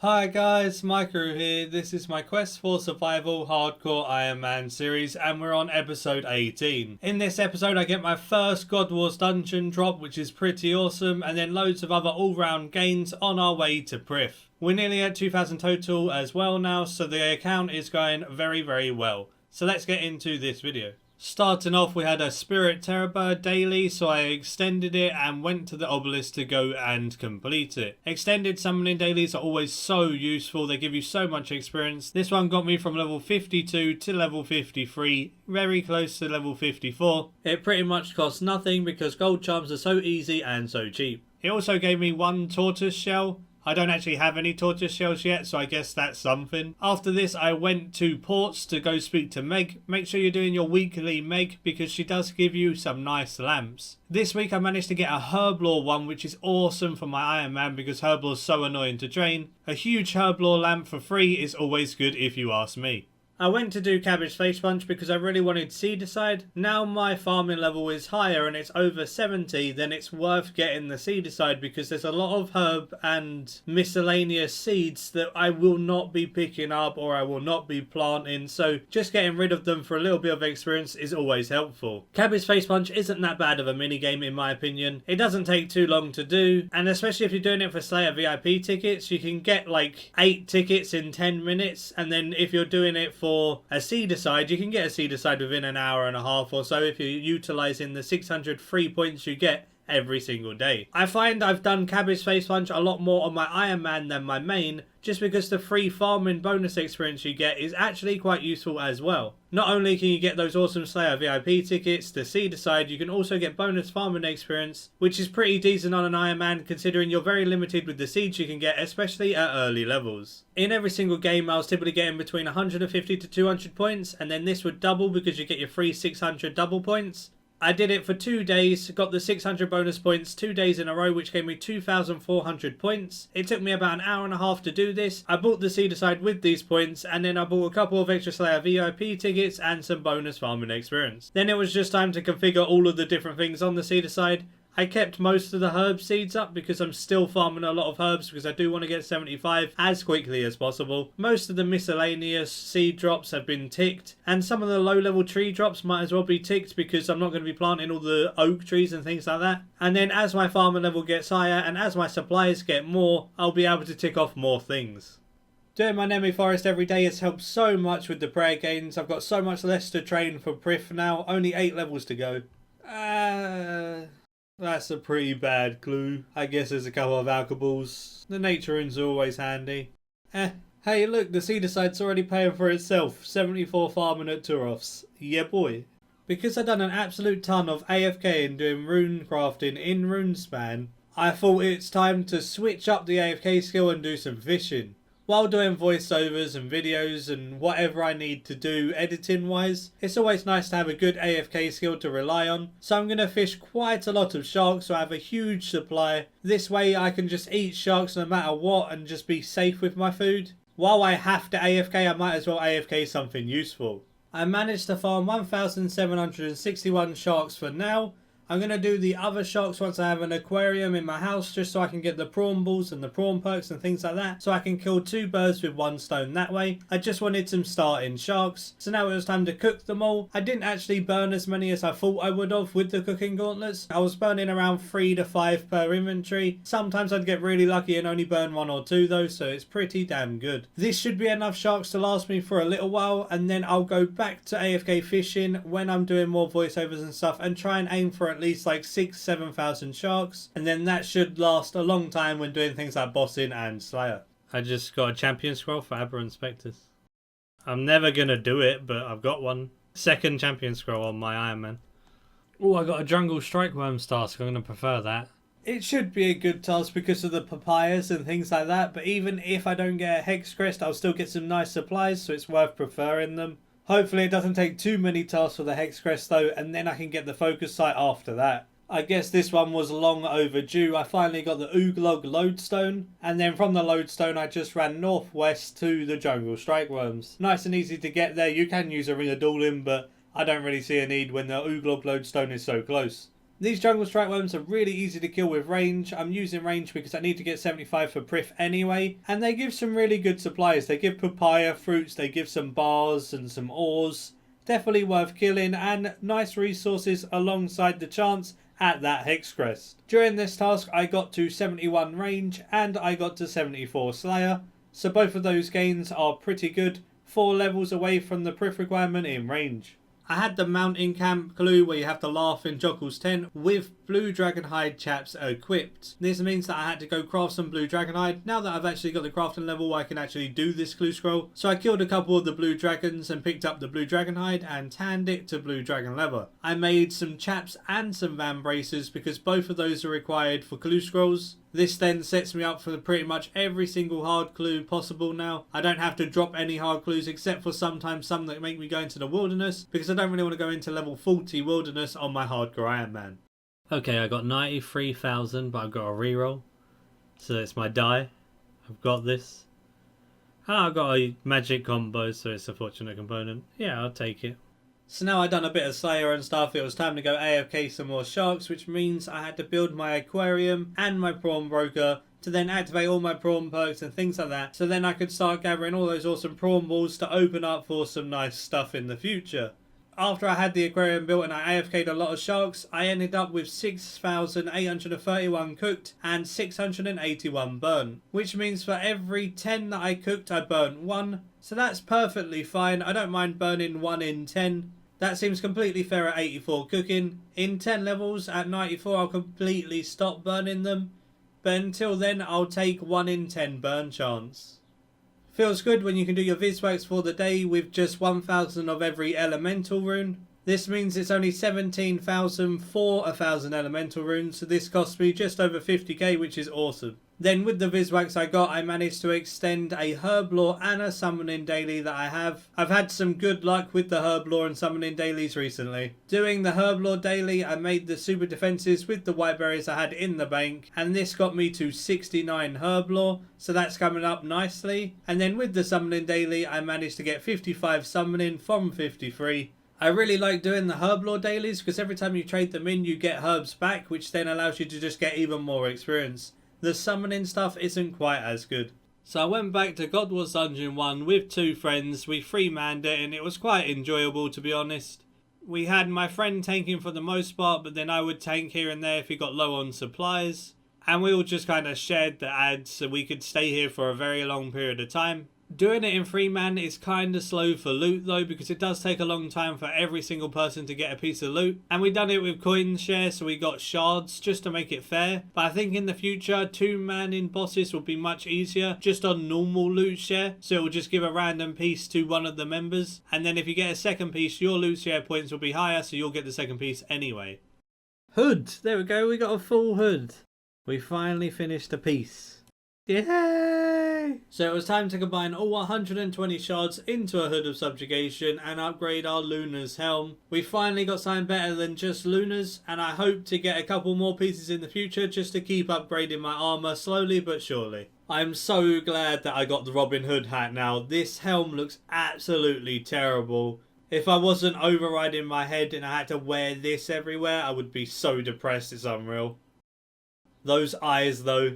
Hi guys, Maikeru here. This is my Quest for Survival Hardcore Ironman series and we're on episode 18. In this episode I get my first God Wars dungeon drop, which is pretty awesome, and then loads of other all-round gains on our way to Prif. We're nearly at 2,000 total as well now, so the account is going very well. So let's get into this video. Starting off, we had a Spirit Terrorbird daily, so I extended it and went to the obelisk to go and complete it. Extended summoning dailies are always so useful, they give you so much experience. This one got me from level 52 to level 53, very close to level 54. It pretty much costs nothing because gold charms are so easy and so cheap. It also gave me one tortoise shell. I don't actually have any tortoise shells yet, so I guess that's something. After this, I went to Ports to go speak to Meg. Make sure you're doing your weekly Meg because she does give you some nice lamps. This week I managed to get a Herblore one, which is awesome for my Ironman because Herblore is so annoying to train. A huge Herblore lamp for free is always good if you ask me. I went to do Cabbage Face Punch because I really wanted Seedicide. Now my farming level is higher and it's over 70, then it's worth getting the Seedicide because there's a lot of herb and miscellaneous seeds that I will not be picking up or I will not be planting, so just getting rid of them for a little bit of experience is always helpful. Cabbage Face Punch isn't that bad of a minigame in my opinion. It doesn't take too long to do, and especially if you're doing it for Slayer VIP tickets, you can get like 8 tickets in 10 minutes, and then if you're doing it for a Seedicide, you can get a Seedicide within an hour and a half or so if you're utilising the 600 free points you get every single day. I find I've done Cabbage Face Punch a lot more on my Ironman than my main, just because the free farming bonus experience you get is actually quite useful as well. Not only can you get those awesome Slayer VIP tickets to Seedicide, you can also get bonus farming experience, which is pretty decent on an Ironman considering you're very limited with the seeds you can get, especially at early levels. In every single game I was typically getting between 150 to 200 points, and then this would double because you get your free 600 double points. I did it for 2 days, got the 600 bonus points 2 days in a row, which gave me 2,400 points. It took me about an hour and a half to do this. I bought the Seedicide with these points, and then I bought a couple of extra Slayer VIP tickets and some bonus farming experience. Then it was just time to configure all of the different things on the Seedicide. I kept most of the herb seeds up because I'm still farming a lot of herbs because I do want to get 75 as quickly as possible. Most of the miscellaneous seed drops have been ticked, and some of the low level tree drops might as well be ticked because I'm not going to be planting all the oak trees and things like that. And then as my farming level gets higher and as my supplies get more, I'll be able to tick off more things. Doing my Nemi Forest every day has helped so much with the prayer gains. I've got so much less to train for Prif now, only 8 levels to go. That's a pretty bad clue. I guess there's a couple of alkaballs. The nature runes are always handy. Hey look, the Seedicide's already paying for itself. 74 farming at Turoff's. Yeah boy. Because I've done an absolute ton of AFK and doing rune crafting in Runespan, I thought it's time to switch up the AFK skill and do some fishing. While doing voiceovers and videos and whatever I need to do editing wise, it's always nice to have a good AFK skill to rely on. So I'm going to fish quite a lot of sharks so I have a huge supply. This way I can just eat sharks no matter what and just be safe with my food. While I have to AFK, I might as well AFK something useful. I managed to farm 1,761 sharks for now. I'm going to do the other sharks once I have an aquarium in my house, just so I can get the prawn balls and the prawn perks and things like that, so I can kill 2 birds with 1 stone that way. I just wanted some starting sharks, so now it was time to cook them all. I didn't actually burn as many as I thought I would have with the cooking gauntlets. I was burning around 3 to 5 per inventory. Sometimes I'd get really lucky and only burn 1 or 2 though, so it's pretty damn good. This should be enough sharks to last me for a little while, and then I'll go back to AFK fishing when I'm doing more voiceovers and stuff and try and aim for at least like 6,000-7,000 sharks, and then that should last a long time when doing things like bossing and Slayer. I just got a champion scroll for Aberrant Spectres. I'm never gonna do it, but I've got one. 2nd champion scroll on my Ironman. Oh, I got a Jungle Strike Worms task. I'm gonna prefer that. It should be a good task because of the papayas and things like that, but even if I don't get a Hex Crest, I'll still get some nice supplies, so it's worth preferring them. Hopefully it doesn't take too many tasks for the Hex Crest though, and then I can get the focus site after that. I guess this one was long overdue. I finally got the Ooglog Lodestone, and then from the Lodestone I just ran northwest to the Jungle Strike Worms. Nice and easy to get there. You can use a Ring of Dueling, but I don't really see a need when the Ooglog Lodestone is so close. These jungle strike worms are really easy to kill with range. I'm using range because I need to get 75 for Prif anyway. And they give some really good supplies. They give papaya fruits, they give some bars and some ores. Definitely worth killing and nice resources alongside the chance at that Hex Crest. During this task I got to 71 range and I got to 74 Slayer. So both of those gains are pretty good. 4 levels away from the Prif requirement in range. I had the mountain camp clue where you have to laugh in Jockel's tent with blue dragonhide chaps equipped. This means that I had to go craft some blue dragonhide. Now that I've actually got the crafting level, I can actually do this clue scroll. So I killed a couple of the blue dragons and picked up the blue dragonhide and tanned it to blue dragon leather. I made some chaps and some van braces because both of those are required for clue scrolls. This then sets me up for pretty much every single hard clue possible now. I don't have to drop any hard clues except for sometimes some that make me go into the wilderness because I don't really want to go into level 40 wilderness on my hardcore Ironman. Okay, I got 93,000 but I've got a reroll. So it's my die. I've got this. I've got a magic combo so it's a fortunate component. Yeah, I'll take it. So now I've done a bit of Slayer and stuff, it was time to go AFK some more sharks, which means I had to build my aquarium and my prawn broker to then activate all my prawn perks and things like that. So then I could start gathering all those awesome prawn balls to open up for some nice stuff in the future. After I had the aquarium built and I AFK'd a lot of sharks, I ended up with 6,831 cooked and 681 burnt. Which means for every 10 that I cooked, I burnt 1. So that's perfectly fine. I don't mind burning 1 in 10. That seems completely fair at 84 cooking. In 10 levels at 94, I'll completely stop burning them. But until then, I'll take 1 in 10 burn chance. Feels good when you can do your Viswax for the day with just 1,000 of every elemental rune. This means it's only 17,000 for 1,000 elemental runes, so this cost me just over 50k, which is awesome. Then with the Viswax I got, I managed to extend a herb lore and a summoning daily that I have. I've had some good luck with the herb lore and summoning dailies recently. Doing the herb lore daily, I made the super defenses with the white berries I had in the bank, and this got me to 69 herb lore, so that's coming up nicely. And then with the summoning daily, I managed to get 55 summoning from 53. I really like doing the herb lore dailies because every time you trade them in, you get herbs back, which then allows you to just get even more experience. The summoning stuff isn't quite as good. So I went back to God Wars Dungeon 1 with 2 friends. We 3-manned it and it was quite enjoyable, to be honest. We had my friend tanking for the most part, but then I would tank here and there if he got low on supplies. And we all just kind of shared the ads so we could stay here for a very long period of time. Doing it in 3-man is kind of slow for loot though, because it does take a long time for every single person to get a piece of loot. And we done it with coin share, so we got shards just to make it fair. But I think in the future, 2-man in bosses will be much easier just on normal loot share. So it will just give a random piece to one of the members. And then if you get a second piece, your loot share points will be higher, so you'll get the second piece anyway. Hood! There we go, we got a full hood. We finally finished a piece. Yay! So it was time to combine all 120 shards into a Hood of Subjugation and upgrade our Luna's helm. We finally got something better than just Luna's, and I hope to get a couple more pieces in the future just to keep upgrading my armour slowly but surely. I'm so glad that I got the Robin Hood hat now. This helm looks absolutely terrible. If I wasn't overriding my head and I had to wear this everywhere, I would be so depressed, it's unreal. Those eyes though.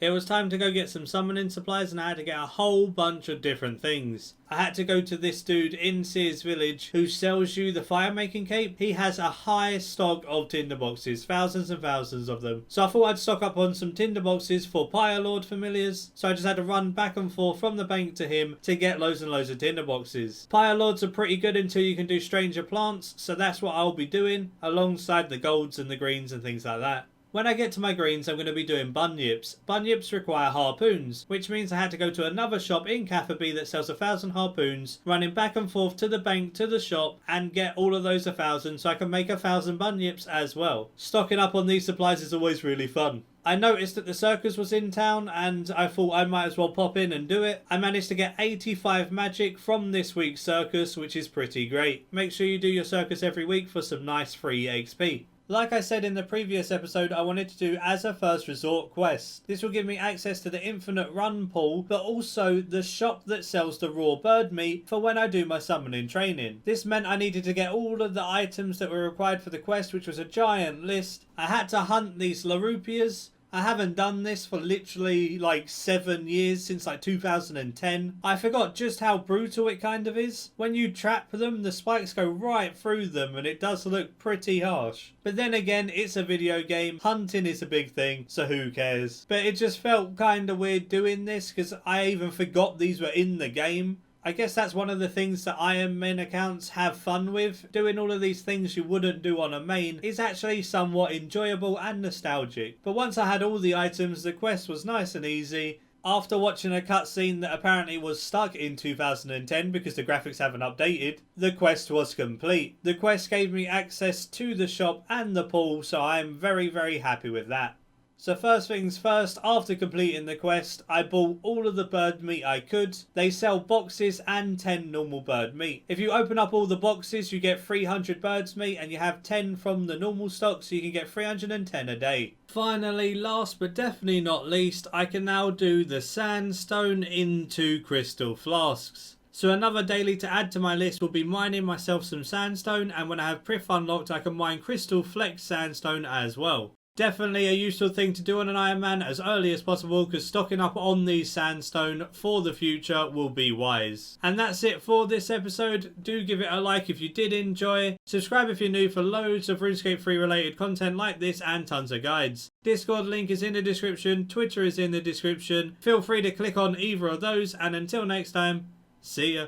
It was time to go get some summoning supplies and I had to get a whole bunch of different things. I had to go to this dude in Sears Village who sells you the fire making cape. He has a high stock of tinderboxes, thousands and thousands of them. So I thought I'd stock up on some tinderboxes for Pyre Lord familiars. So I just had to run back and forth from the bank to him to get loads and loads of tinderboxes. Pyre Lords are pretty good until you can do stranger plants, so that's what I'll be doing alongside the golds and the greens and things like that. When I get to my greens, I'm going to be doing bunyips. Bunyips require harpoons, which means I had to go to another shop in Catherby that sells 1,000 harpoons, running back and forth to the bank, to the shop, and get all of those 1,000 so I can make 1,000 bunyips as well. Stocking up on these supplies is always really fun. I noticed that the circus was in town and I thought I might as well pop in and do it. I managed to get 85 magic from this week's circus, which is pretty great. Make sure you do your circus every week for some nice free XP. Like I said in the previous episode, I wanted to do as a first resort quest. This will give me access to the infinite run pool, but also the shop that sells the raw bird meat for when I do my summoning training. This meant I needed to get all of the items that were required for the quest, which was a giant list. I had to hunt these Larupias. I haven't done this for literally like 7 years, since like 2010. I forgot just how brutal it kind of is. When you trap them, the spikes go right through them and it does look pretty harsh. But then again, it's a video game. Hunting is a big thing, so who cares? But it just felt kind of weird doing this because I even forgot these were in the game. I guess that's one of the things that Ironman accounts have fun with. Doing all of these things you wouldn't do on a main is actually somewhat enjoyable and nostalgic. But once I had all the items, the quest was nice and easy. After watching a cutscene that apparently was stuck in 2010 because the graphics haven't updated, the quest was complete. The quest gave me access to the shop and the pool, so I am very, very happy with that. So first things first, after completing the quest, I bought all of the bird meat I could. They sell boxes and 10 normal bird meat. If you open up all the boxes, you get 300 birds meat and you have 10 from the normal stock, so you can get 310 a day. Finally, last but definitely not least, I can now do the sandstone into crystal flasks. So another daily to add to my list will be mining myself some sandstone, and when I have Prif unlocked, I can mine crystal flex sandstone as well. Definitely a useful thing to do on an Ironman as early as possible, because stocking up on these sandstone for the future will be wise. And that's it for this episode. Do give it a like if you did enjoy. Subscribe if you're new for loads of RuneScape 3 related content like this and tons of guides. Discord link is in the description. Twitter is in the description. Feel free to click on either of those, and until next time, see ya.